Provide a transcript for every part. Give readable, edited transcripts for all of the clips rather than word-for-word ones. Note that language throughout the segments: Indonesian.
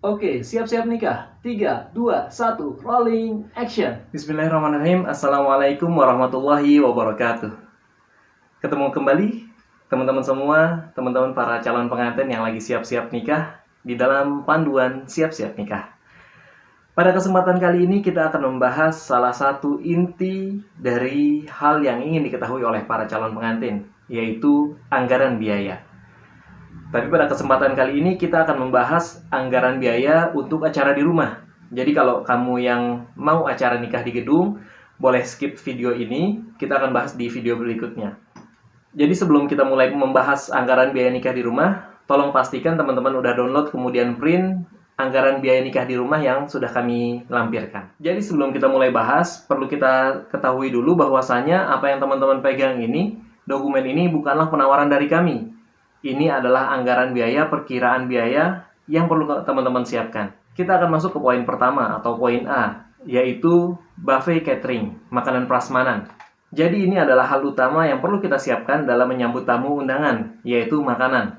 Oke, siap-siap nikah. 3, 2, 1, rolling action. Bismillahirrahmanirrahim. Assalamualaikum warahmatullahi wabarakatuh. Ketemu kembali teman-teman semua, teman-teman para calon pengantin yang lagi siap-siap nikah di dalam panduan siap-siap nikah. Pada kesempatan kali ini kita akan membahas salah satu inti dari hal yang ingin diketahui oleh para calon pengantin, yaitu anggaran biaya. Tapi pada kesempatan kali ini kita akan membahas anggaran biaya untuk acara di rumah. Jadi kalau kamu yang mau acara nikah di gedung, boleh skip video ini, kita akan bahas di video berikutnya. Jadi sebelum kita mulai membahas anggaran biaya nikah di rumah, tolong pastikan teman-teman udah download kemudian print anggaran biaya nikah di rumah yang sudah kami lampirkan. Jadi sebelum kita mulai bahas, perlu kita ketahui dulu bahwasanya apa yang teman-teman pegang ini, dokumen ini bukanlah penawaran dari kami. Ini adalah anggaran biaya, perkiraan biaya yang perlu teman-teman siapkan. Kita akan masuk ke poin pertama atau poin A, yaitu buffet catering, makanan prasmanan. Jadi ini adalah hal utama yang perlu kita siapkan dalam menyambut tamu undangan, yaitu makanan.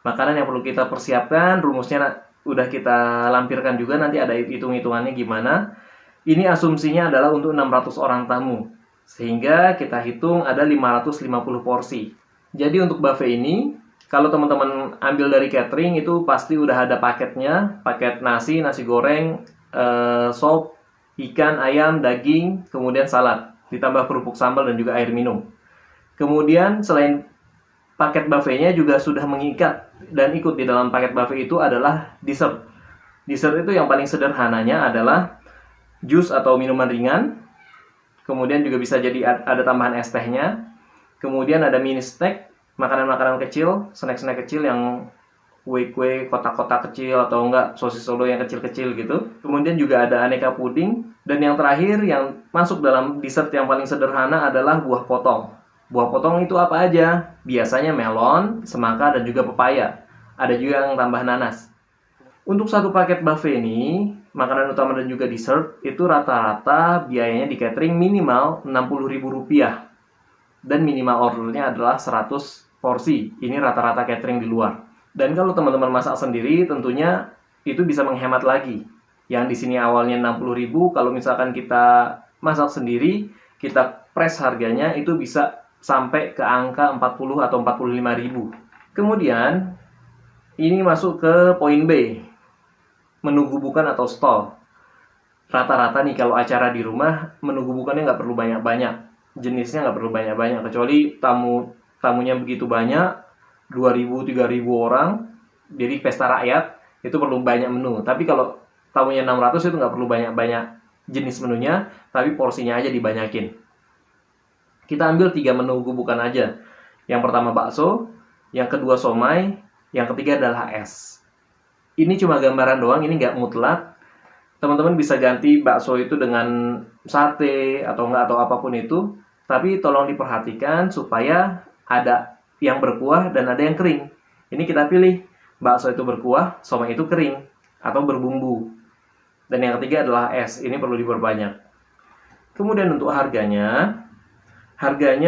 Makanan yang perlu kita persiapkan, rumusnya udah kita lampirkan juga, nanti ada hitung-hitungannya gimana. Ini asumsinya adalah untuk 600 orang tamu, sehingga kita hitung ada 550 porsi. Jadi untuk buffet ini, kalau teman-teman ambil dari catering itu pasti udah ada paketnya, paket nasi, nasi goreng, sop, ikan, ayam, daging, kemudian salad, ditambah kerupuk sambal dan juga air minum. Kemudian selain paket buffetnya juga sudah mengikat dan ikut di dalam paket buffet itu adalah dessert. Dessert itu yang paling sederhananya adalah jus atau minuman ringan, kemudian juga bisa jadi ada tambahan es tehnya. Kemudian ada mini snack, makanan-makanan kecil, snack-snack kecil yang kue-kue kotak-kotak kecil atau enggak sosis solo yang kecil-kecil gitu. Kemudian juga ada aneka puding. Dan yang terakhir yang masuk dalam dessert yang paling sederhana adalah buah potong. Buah potong itu apa aja? Biasanya melon, semangka, dan juga pepaya. Ada juga yang tambah nanas. Untuk satu paket buffet ini, makanan utama dan juga dessert, itu rata-rata biayanya di catering minimal Rp60.000. Dan minimal ordernya adalah 100 porsi. Ini rata-rata catering di luar. Dan kalau teman-teman masak sendiri, tentunya itu bisa menghemat lagi. Yang di sini awalnya 60.000, kalau misalkan kita masak sendiri, kita press harganya itu bisa sampai ke angka 40 atau 45.000. Kemudian ini masuk ke poin B, menu gubukan atau stall. Rata-rata nih kalau acara di rumah, menu gubukannya nggak perlu banyak-banyak. Jenisnya nggak perlu banyak-banyak, kecuali tamunya begitu banyak, 2.000, 3.000 orang, jadi pesta rakyat, itu perlu banyak menu. Tapi kalau tamunya 600 itu nggak perlu banyak-banyak jenis menunya, tapi porsinya aja dibanyakin. Kita ambil 3 menu gubukan aja. Yang pertama bakso, yang kedua somai, yang ketiga adalah es. Ini cuma gambaran doang, ini nggak mutlak. Teman-teman bisa ganti bakso itu dengan sate atau enggak atau apapun itu. Tapi tolong diperhatikan supaya ada yang berkuah dan ada yang kering. Ini kita pilih, bakso itu berkuah, somai itu kering atau berbumbu. Dan yang ketiga adalah es, ini perlu diperbanyak. Kemudian untuk harganya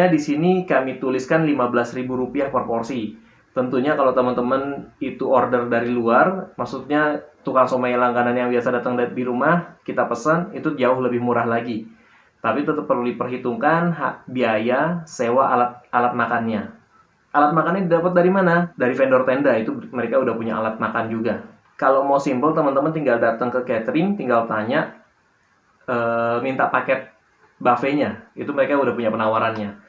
di sini kami tuliskan Rp15.000 per porsi. Tentunya kalau teman-teman itu order dari luar, maksudnya tukang somai langganan yang biasa datang di rumah, kita pesan, itu jauh lebih murah lagi. Tapi tetap perlu diperhitungkan biaya sewa alat makannya. Alat makannya didapat dari mana? Dari vendor tenda, itu mereka udah punya alat makan juga. Kalau mau simple, teman-teman tinggal datang ke catering, tinggal tanya, minta paket buffetnya. Itu mereka udah punya penawarannya.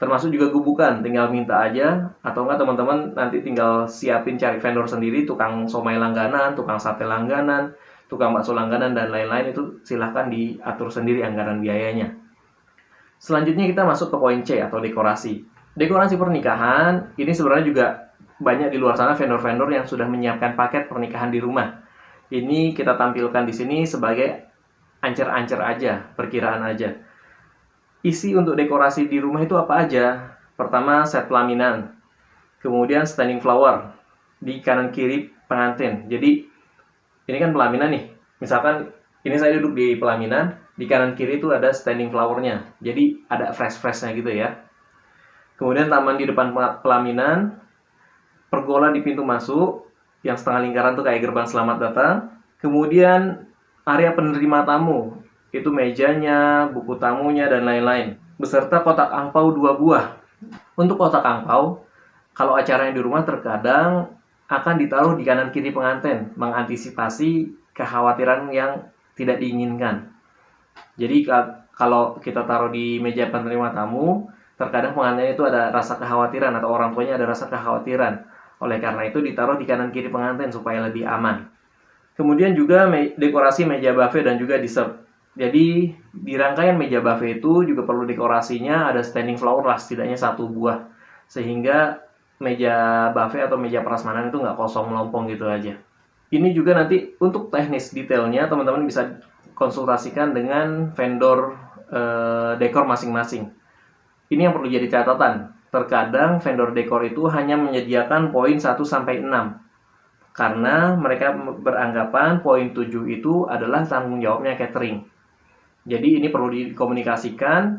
Termasuk juga gubukan, tinggal minta aja. Atau enggak teman-teman nanti tinggal siapin cari vendor sendiri, tukang somai langganan, tukang sate langganan, tukang bakso langganan, dan lain-lain, itu silahkan diatur sendiri anggaran biayanya. Selanjutnya kita masuk ke poin C atau dekorasi. Dekorasi pernikahan, ini sebenarnya juga banyak di luar sana vendor-vendor yang sudah menyiapkan paket pernikahan di rumah. Ini kita tampilkan di sini sebagai ancer-ancer aja, perkiraan aja. Isi untuk dekorasi di rumah itu apa aja? Pertama, set pelaminan. Kemudian standing flower di kanan kiri pengantin. Jadi ini kan pelaminan nih. Misalkan ini saya duduk di pelaminan, di kanan kiri itu ada standing flowernya. Jadi ada fresh-freshnya gitu ya. Kemudian taman di depan pelaminan, pergola di pintu masuk, yang setengah lingkaran tuh kayak gerbang selamat datang. Kemudian area penerima tamu, itu mejanya, buku tamunya, dan lain-lain. Beserta kotak angpau 2 buah. Untuk kotak angpau, kalau acaranya di rumah terkadang akan ditaruh di kanan kiri pengantin, mengantisipasi kekhawatiran yang tidak diinginkan. Jadi kalau kita taruh di meja penerima tamu, terkadang pengantin itu ada rasa kekhawatiran atau orang tuanya ada rasa kekhawatiran. Oleh karena itu ditaruh di kanan kiri pengantin supaya lebih aman. Kemudian juga dekorasi meja buffet dan juga dessert. Jadi di rangkaian meja buffet itu juga perlu dekorasinya ada standing flower lah, setidaknya 1 buah. Sehingga meja buffet atau meja prasmanan itu nggak kosong melompong gitu aja. Ini juga nanti untuk teknis detailnya teman-teman bisa konsultasikan dengan vendor dekor masing-masing. Ini yang perlu jadi catatan. Terkadang vendor dekor itu hanya menyediakan poin 1-6. Karena mereka beranggapan poin 7 itu adalah tanggung jawabnya catering. Jadi ini perlu dikomunikasikan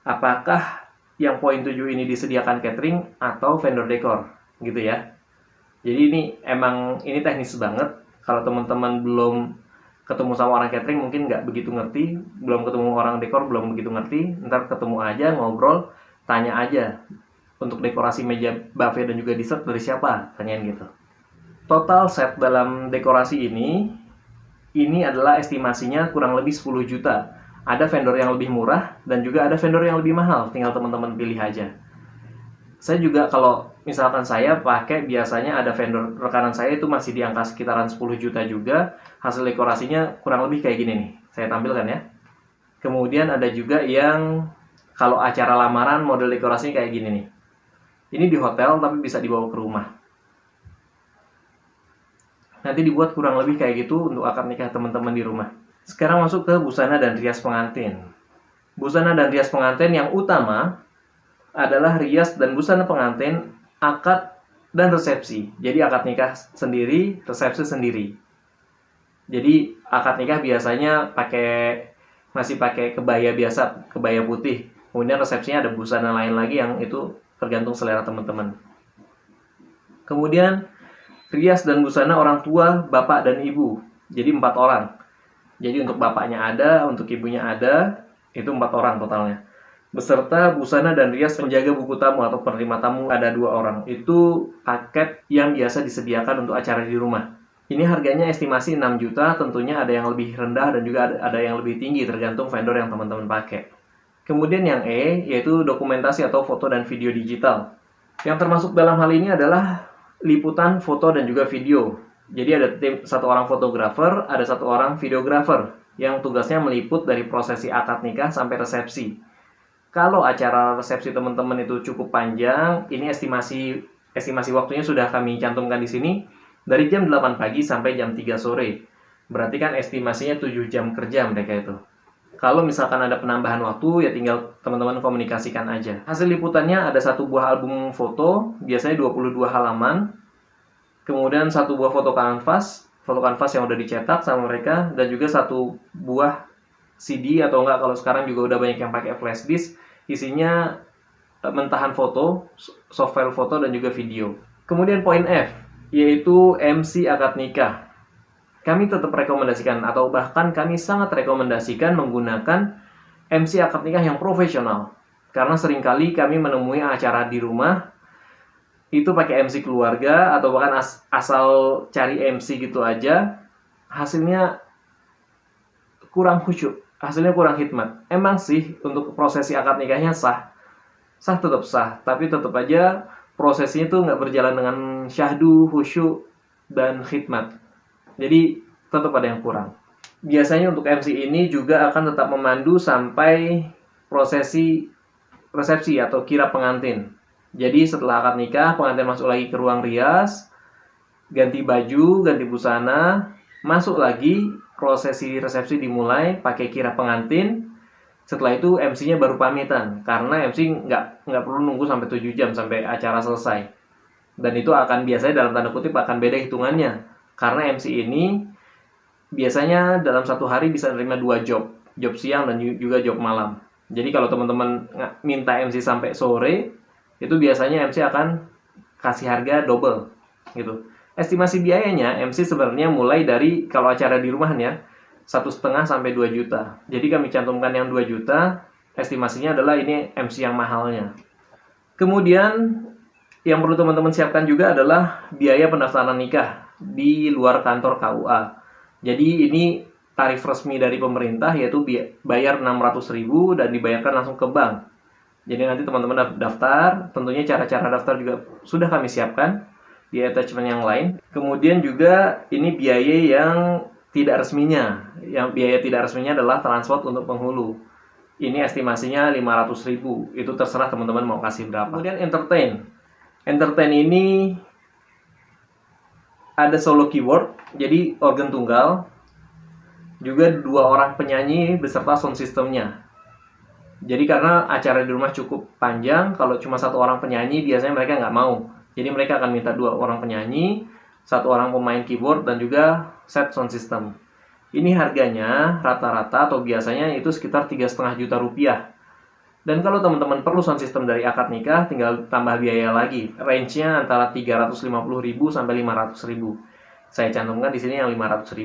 apakah yang poin 7 ini disediakan catering atau vendor dekor, gitu ya. Jadi ini teknis banget. Kalau teman-teman belum ketemu sama orang catering mungkin nggak begitu ngerti, belum ketemu orang dekor belum begitu ngerti, ntar ketemu aja ngobrol, tanya aja untuk dekorasi meja buffet dan juga dessert dari siapa, tanyain gitu. Total set dalam dekorasi ini adalah estimasinya kurang lebih 10 juta. Ada vendor yang lebih murah dan juga ada vendor yang lebih mahal, tinggal teman-teman pilih aja. Saya juga kalau misalkan saya pakai, biasanya ada vendor rekanan saya itu masih di angka sekitaran 10 juta juga. Hasil dekorasinya kurang lebih kayak gini nih, saya tampilkan ya. Kemudian ada juga yang kalau acara lamaran model dekorasinya kayak gini nih. Ini di hotel tapi bisa dibawa ke rumah. Nanti dibuat kurang lebih kayak gitu untuk akad nikah teman-teman di rumah. Sekarang masuk ke busana dan rias pengantin. Busana dan rias pengantin yang utama adalah rias dan busana pengantin, akad dan resepsi. Jadi akad nikah sendiri, resepsi sendiri. Jadi akad nikah biasanya masih pakai kebaya biasa, kebaya putih. Kemudian resepsinya ada busana lain lagi yang itu tergantung selera teman-teman. Kemudian rias dan busana orang tua, bapak dan ibu. Jadi 4 orang. Jadi untuk bapaknya ada, untuk ibunya ada, itu 4 orang totalnya. Beserta busana dan rias penjaga buku tamu atau penerima tamu ada 2 orang. Itu paket yang biasa disediakan untuk acara di rumah. Ini harganya estimasi 6 juta, tentunya ada yang lebih rendah dan juga ada yang lebih tinggi tergantung vendor yang teman-teman pakai. Kemudian yang E, yaitu dokumentasi atau foto dan video digital. Yang termasuk dalam hal ini adalah liputan foto dan juga video. Jadi ada tim 1 orang fotografer, ada 1 orang videografer yang tugasnya meliput dari prosesi akad nikah sampai resepsi. Kalau acara resepsi teman-teman itu cukup panjang, ini estimasi waktunya sudah kami cantumkan di sini dari jam 8 pagi sampai jam 3 sore. Berarti kan estimasinya 7 jam kerja mereka itu. Kalau misalkan ada penambahan waktu, ya tinggal teman-teman komunikasikan aja. Hasil liputannya ada 1 buah album foto, biasanya 22 halaman. Kemudian 1 buah foto kanvas yang udah dicetak sama mereka. Dan juga 1 buah CD atau enggak, kalau sekarang juga udah banyak yang pakai flash disk. Isinya mentahan foto, softfile foto, dan juga video. Kemudian poin F, yaitu MC akad nikah. Kami tetap rekomendasikan atau bahkan kami sangat rekomendasikan menggunakan MC akad nikah yang profesional. Karena seringkali kami menemui acara di rumah itu pakai MC keluarga atau bahkan asal cari MC gitu aja, hasilnya kurang khusyuk, hasilnya kurang hikmat. Emang sih untuk prosesi akad nikahnya sah tetap sah, tapi tetap aja prosesnya tuh nggak berjalan dengan syahdu, khusyuk, dan khidmat. Jadi tetap ada yang kurang. Biasanya untuk MC ini juga akan tetap memandu sampai prosesi resepsi atau kirap pengantin. Jadi setelah akad nikah, pengantin masuk lagi ke ruang rias, ganti baju, ganti busana, masuk lagi, prosesi resepsi dimulai pakai kirap pengantin. Setelah itu MC-nya baru pamitan, karena MC nggak perlu nunggu sampai 7 jam sampai acara selesai. Dan itu akan biasanya dalam tanda kutip akan beda hitungannya. Karena MC ini biasanya dalam 1 hari bisa menerima 2 job siang dan juga job malam. Jadi kalau teman-teman minta MC sampai sore, itu biasanya MC akan kasih harga double gitu. Estimasi biayanya, MC sebenarnya mulai dari kalau acara di rumahan ya, 1,5 sampai 2 juta. Jadi kami cantumkan yang 2 juta, estimasinya adalah ini MC yang mahalnya. Kemudian yang perlu teman-teman siapkan juga adalah biaya pendaftaran nikah di luar kantor KUA. Jadi ini tarif resmi dari pemerintah, yaitu bayar 600.000 dan dibayarkan langsung ke bank. Jadi nanti teman-teman daftar, tentunya cara-cara daftar juga sudah kami siapkan di attachment yang lain. Kemudian juga ini biaya yang tidak resminya. Yang biaya tidak resminya adalah transport untuk penghulu. Ini estimasinya 500.000. Itu terserah teman-teman mau kasih berapa. Kemudian entertain. Entertain ini ada solo keyboard, jadi organ tunggal. Juga 2 orang penyanyi beserta sound systemnya. Jadi karena acara di rumah cukup panjang, kalau cuma 1 orang penyanyi biasanya mereka nggak mau. Jadi mereka akan minta 2 orang penyanyi, 1 orang pemain keyboard, dan juga set sound system. Ini harganya rata-rata atau biasanya itu sekitar 3,5 juta rupiah. Dan kalau teman-teman perlu sound system dari akad nikah, tinggal tambah biaya lagi. Range-nya antara 350.000 sampai 500.000. Saya cantumkan di sini yang 500.000.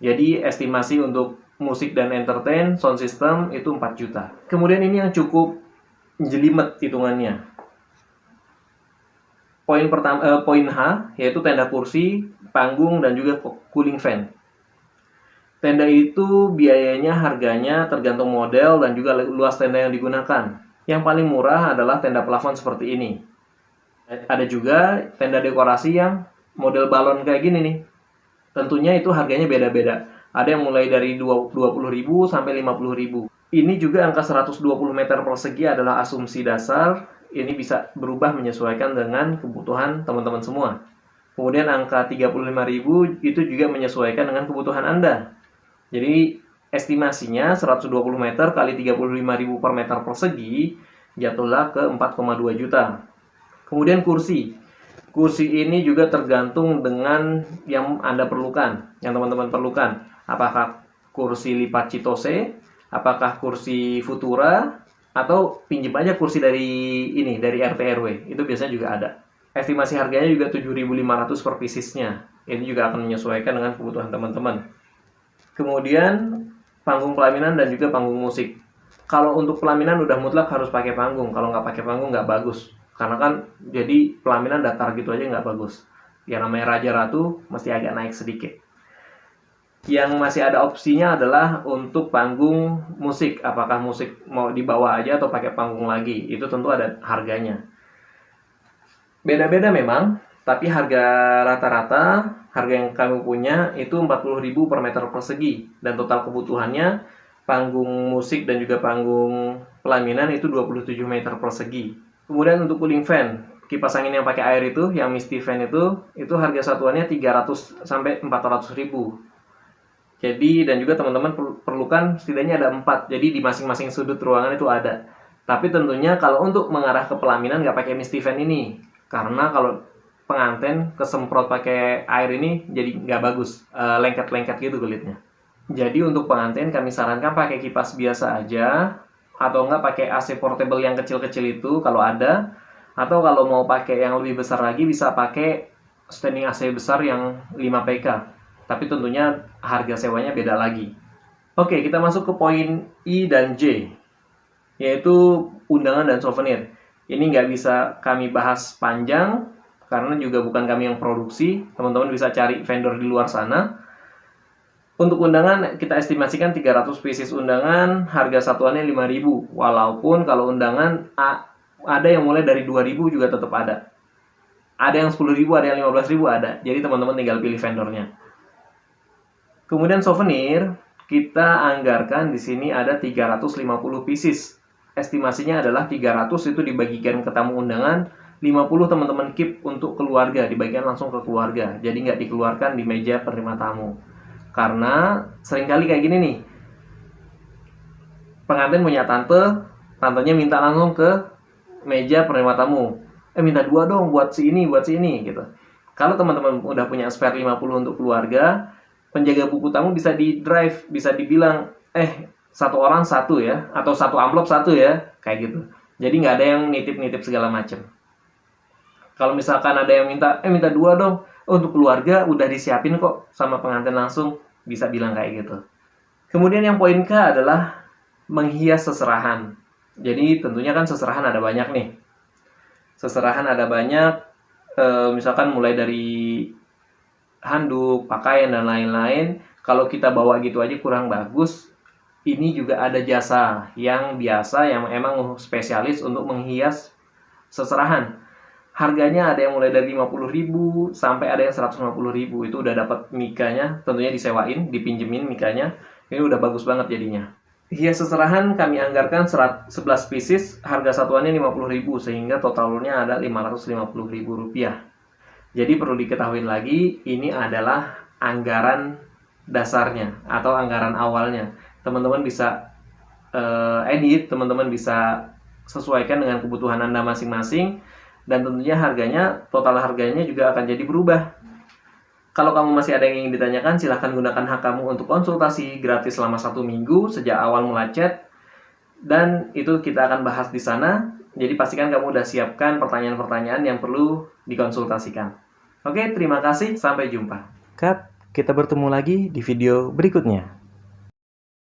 Jadi estimasi untuk musik dan entertain, sound system itu 4 juta. Kemudian ini yang cukup jelimet hitungannya. Poin H, yaitu tenda kursi, panggung, dan juga cooling fan. Tenda itu biayanya harganya tergantung model dan juga luas tenda yang digunakan. Yang paling murah adalah tenda plafon seperti ini. Ada juga tenda dekorasi yang model balon kayak gini nih. Tentunya itu harganya beda-beda. Ada yang mulai dari 20.000 sampai 50.000. Ini juga angka 120 meter persegi adalah asumsi dasar. Ini bisa berubah menyesuaikan dengan kebutuhan teman-teman semua. Kemudian angka 35.000 itu juga menyesuaikan dengan kebutuhan Anda. Jadi estimasinya 120 meter kali 35.000 per meter persegi jatuhlah ke 4,2 juta. Kemudian kursi. Kursi ini juga tergantung dengan yang Anda perlukan, yang teman-teman perlukan. Apakah kursi lipat Chitose, apakah kursi Futura, atau pinjam aja kursi dari RT RW. Itu biasanya juga ada. Estimasi harganya juga 7.500 per piecesnya. Ini juga akan menyesuaikan dengan kebutuhan teman-teman. Kemudian panggung pelaminan dan juga panggung musik. Kalau untuk pelaminan udah mutlak harus pakai panggung. Kalau nggak pakai panggung nggak bagus. Karena kan jadi pelaminan datar gitu aja nggak bagus. Yang namanya raja ratu mesti agak naik sedikit. Yang masih ada opsinya adalah untuk panggung musik. Apakah musik mau dibawa aja atau pakai panggung lagi. Itu tentu ada harganya. Beda-beda memang. Tapi harga rata-rata, harga yang kami punya itu 40.000 per meter persegi. Dan total kebutuhannya panggung musik dan juga panggung pelaminan itu 27 meter persegi. Kemudian untuk cooling fan, kipas angin yang pakai air itu, yang Misty Fan itu harga satuannya 300 sampai 400.000. Jadi dan juga teman-teman perlukan setidaknya ada 4. Jadi di masing-masing sudut ruangan itu ada. Tapi tentunya kalau untuk mengarah ke pelaminan nggak pakai Misty Fan ini. Karena kalau pengantin kesemprot pakai air ini jadi nggak bagus, lengket-lengket gitu kulitnya. Jadi untuk pengantin kami sarankan pakai kipas biasa aja, atau nggak pakai AC portable yang kecil-kecil itu kalau ada, atau kalau mau pakai yang lebih besar lagi bisa pakai standing AC besar yang 5 PK. Tapi tentunya harga sewanya beda lagi. Oke, kita masuk ke poin I dan J, yaitu undangan dan souvenir. Ini nggak bisa kami bahas panjang, karena juga bukan kami yang produksi. Teman-teman bisa cari vendor di luar sana. Untuk undangan kita estimasikan 300 pieces undangan, harga satuannya 5.000. Walaupun kalau undangan ada yang mulai dari 2.000 juga tetap ada. Ada yang 10.000, ada yang 15.000 ada. Jadi teman-teman tinggal pilih vendornya. Kemudian souvenir, kita anggarkan di sini ada 350 pieces. Estimasinya adalah 300 itu dibagikan ke tamu undangan, 50 teman-teman keep untuk keluarga, dibagikan langsung ke keluarga. Jadi nggak dikeluarkan di meja penerima tamu. Karena seringkali kayak gini nih, pengantin punya tantenya minta langsung ke meja penerima tamu. Minta 2 dong buat si ini gitu. Kalau teman-teman udah punya spare 50 untuk keluarga, penjaga buku tamu bisa di drive, bisa dibilang, 1 orang 1 ya, atau 1 amplop 1 ya, kayak gitu. Jadi nggak ada yang nitip-nitip segala macam. Kalau misalkan ada yang minta 2 dong, untuk keluarga udah disiapin kok sama pengantin langsung, bisa bilang kayak gitu. Kemudian yang poin K adalah menghias seserahan. Jadi tentunya kan seserahan ada banyak nih. Seserahan ada banyak, misalkan mulai dari handuk, pakaian, dan lain-lain. Kalau kita bawa gitu aja kurang bagus. Ini juga ada jasa yang biasa, yang emang spesialis untuk menghias seserahan. Harganya ada yang mulai dari 50.000 sampai ada yang 150.000. Itu udah dapat mikanya, tentunya disewain, dipinjemin mikanya. Ini udah bagus banget jadinya. Hias seserahan kami anggarkan 11 pieces, harga satuannya 50.000 sehingga totalnya ada 550.000 rupiah. Jadi perlu diketahui lagi, ini adalah anggaran dasarnya atau anggaran awalnya. Teman-teman bisa edit, teman-teman bisa sesuaikan dengan kebutuhan Anda masing-masing, dan tentunya total harganya juga akan jadi berubah. Kalau kamu masih ada yang ingin ditanyakan, silahkan gunakan hak kamu untuk konsultasi gratis selama 1 minggu sejak awal mulai chat, dan itu kita akan bahas di sana. Jadi pastikan kamu udah siapkan pertanyaan-pertanyaan yang perlu dikonsultasikan. Oke, terima kasih, sampai jumpa. Cut, kita bertemu lagi di video berikutnya.